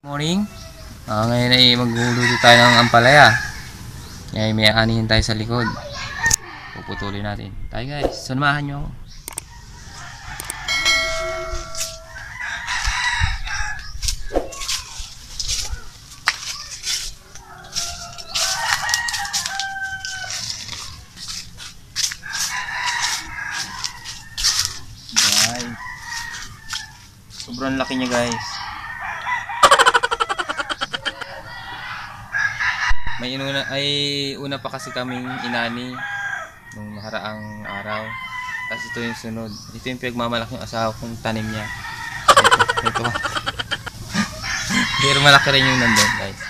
Morning. Ngayon ay magluluto tayo ng ampalaya. Ngayon may aanihin tayo sa likod. Puputulin natin. Tayo guys, samahan nyo ako. Guys, sobrang laki niya guys. May una pa kasi kaming inani nung nakaraang araw. Tapos ito yung sunod. Ito yung pinagmamalaki yung asawa kong tanim niya. Ito. Pero malaki rin yung nandun guys.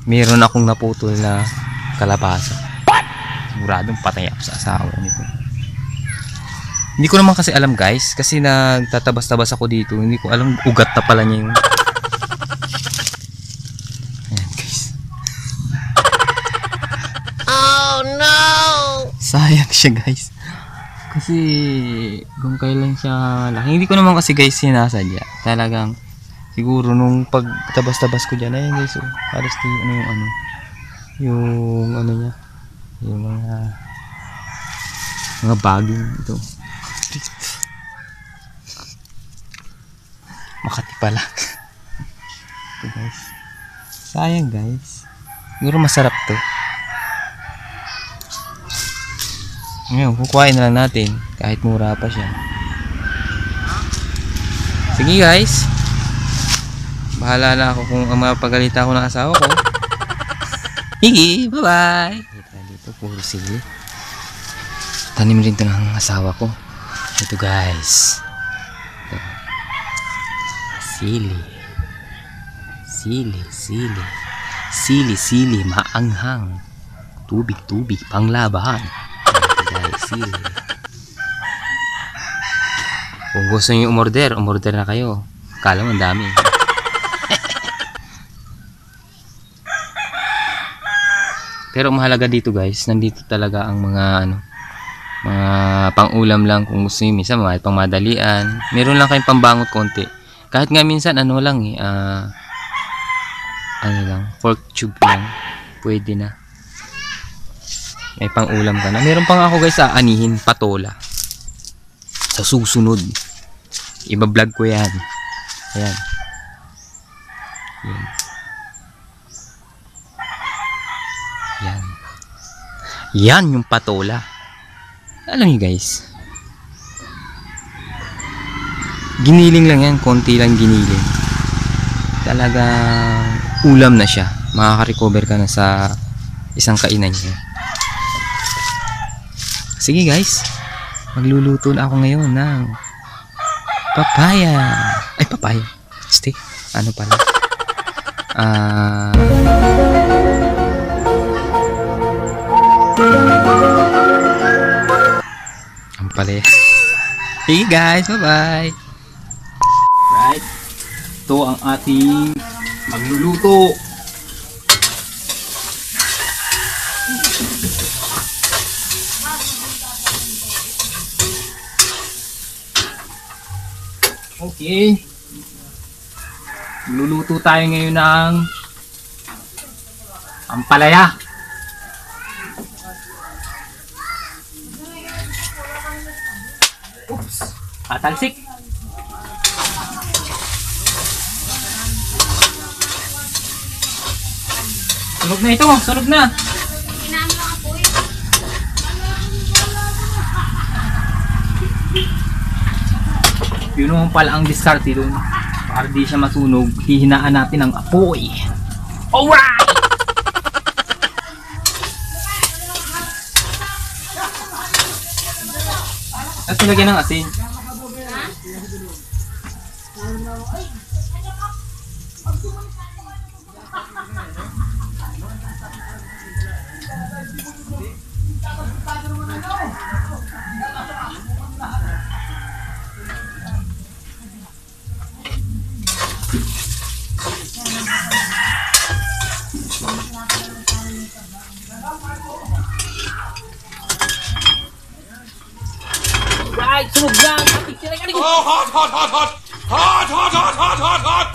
Meron akong naputol na kalabasa. Siguradong patay ako sa asawa nito. Hindi ko naman kasi alam guys. Kasi nagtatabas-tabas ako dito. Hindi ko alam ugat na pala niya yung... Sayang siya guys. Kasi kung kailan siya laki. Hindi ko naman kasi guys sinasadya. Talagang siguro nung pagtabas-tabas ko dyan. Ayan guys. Halos yung ano niya. Yung mga baging ito. Makati pala. Ito guys. Sayang guys. Siguro masarap to. Ngayon, kukuhain na lang natin kahit mura pa siya. Sige guys, bahala na ako kung mapagalita ako ng asawa ko. Sige, bye bye. Dito puro sili. Tanim rin ito ng asawa ko. Ito guys, ito. Sili maanghang. Tubig panglaban. Kung gusto nyo umorder na kayo. Kala mo ang dami. Pero mahalaga dito guys, nandito talaga ang mga mga pang-ulam lang kung gusto nyo. Minsan mga pang-madalian. Meron lang kayong pambangot konti. Kahit nga minsan ano lang pork tube lang. Pwede na. May pang-ulam ka na. Meron pa nga ako guys aanihin, patola. Sa susunod. Iba-vlog ko yan. Ayan. Yan yung patola. Alam niyo guys. Giniling lang yan. Konti lang giniling. Talagang ulam na siya. Makaka-recover ka na sa isang kainan niya. Sige guys, magluluto na ako ngayon ng papaya. Ay, papaya. Stick. Ano pala? Ampalaya. Sige guys, bye-bye. Right. Ito ang ating magluluto. Okay. Luluto tayo ngayon ng ampalaya. Oops. Tatalsik. Sunog na ito. Sunog na. Yun naman pala ang diskarte dun. Para di siya masunog, hihinaan natin ang apoy. Alright! At nilagyan ng asin. Right, sunog na. Oh, hot, hot, hot, hot. Hot, hot, hot, hot, hot, hot.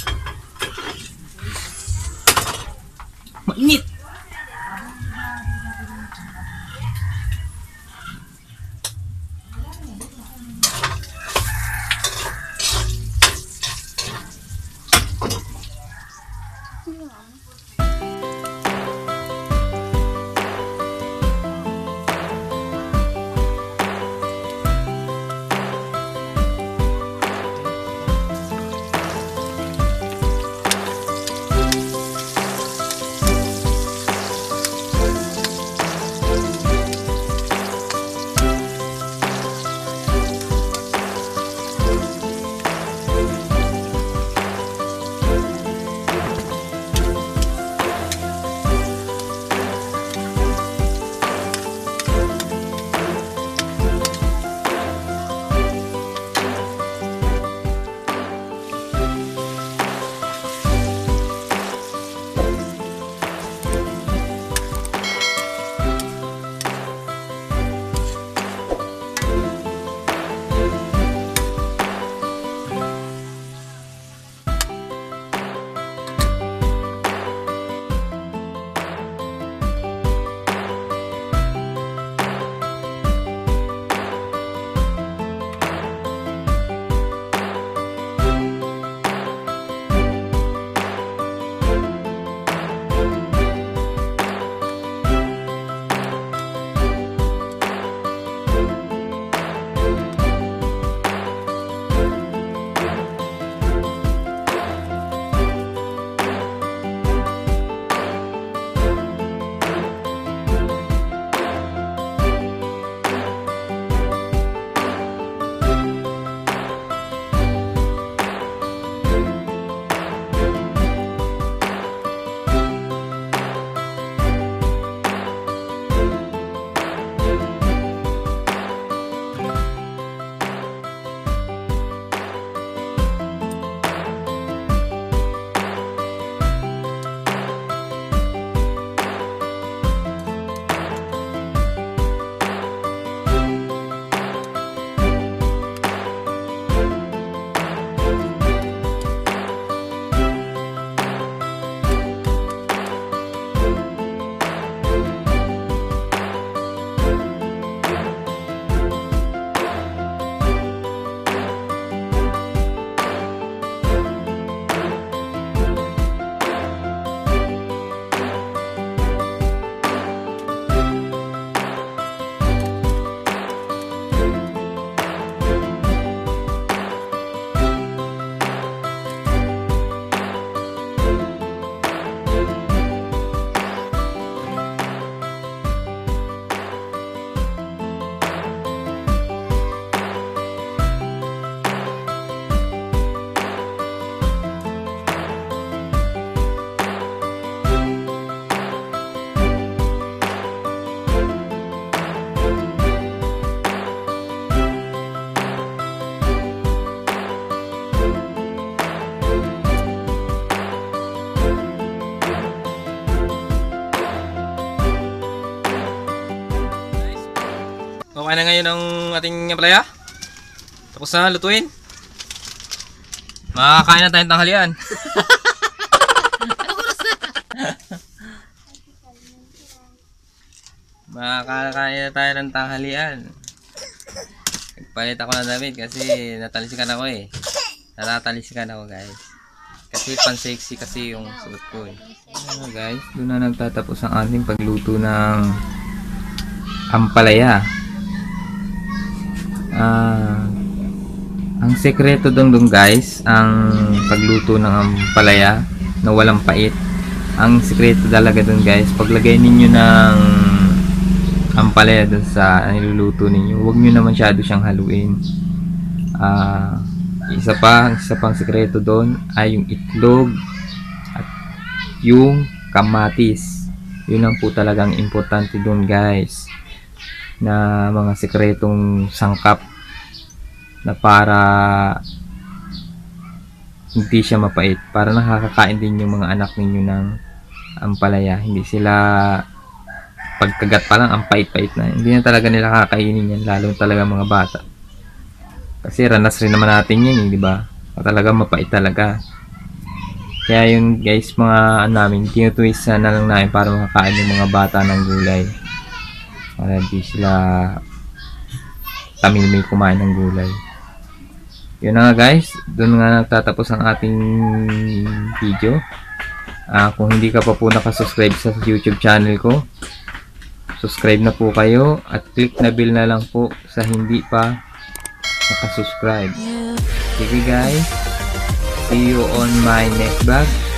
Okay na ngayon ang ating palaya. Tapos na lutuin. Makakain na tayong tanghalian. Makakain na tayo ng tanghalian. Nagpalit ako ng damit kasi natalisikan ako eh. Natatalisikan ako guys. Kasi pan-sexy kasi yung suot ko eh. Ano guys, doon na nagtatapos ang ating pagluto ng ampalaya. Ang sekreto doon guys, ang pagluto ng ampalaya na walang pait. Ang sekreto talaga doon guys, paglagay ninyo ng ampalaya doon sa niluluto ninyo, huwag nyo na masyado siyang haluin. Isa pang sekreto doon ay yung itlog at yung kamatis. Yun lang po talagang importante doon guys, na mga sekretong sangkap na para hindi siya mapait, para nakakakain din yung mga anak ninyo ng ampalaya. Hindi sila pagkagat pa lang ang pait-pait na, hindi na talaga nila kakainin yan, lalo talaga mga bata, kasi ranas rin naman natin yan di ba? Talaga mapait talaga. Kaya yung guys, mga namin tinutwist na lang namin para makakain yung mga bata ng gulay, para di sila tamimik kumain ng gulay. Yun na nga guys, doon nga nagtatapos ang ating video. Kung hindi ka pa po nakasubscribe sa YouTube channel ko, subscribe na po kayo at click na bell na lang po sa hindi pa nakasubscribe. Sige guys, see you on my next vlog.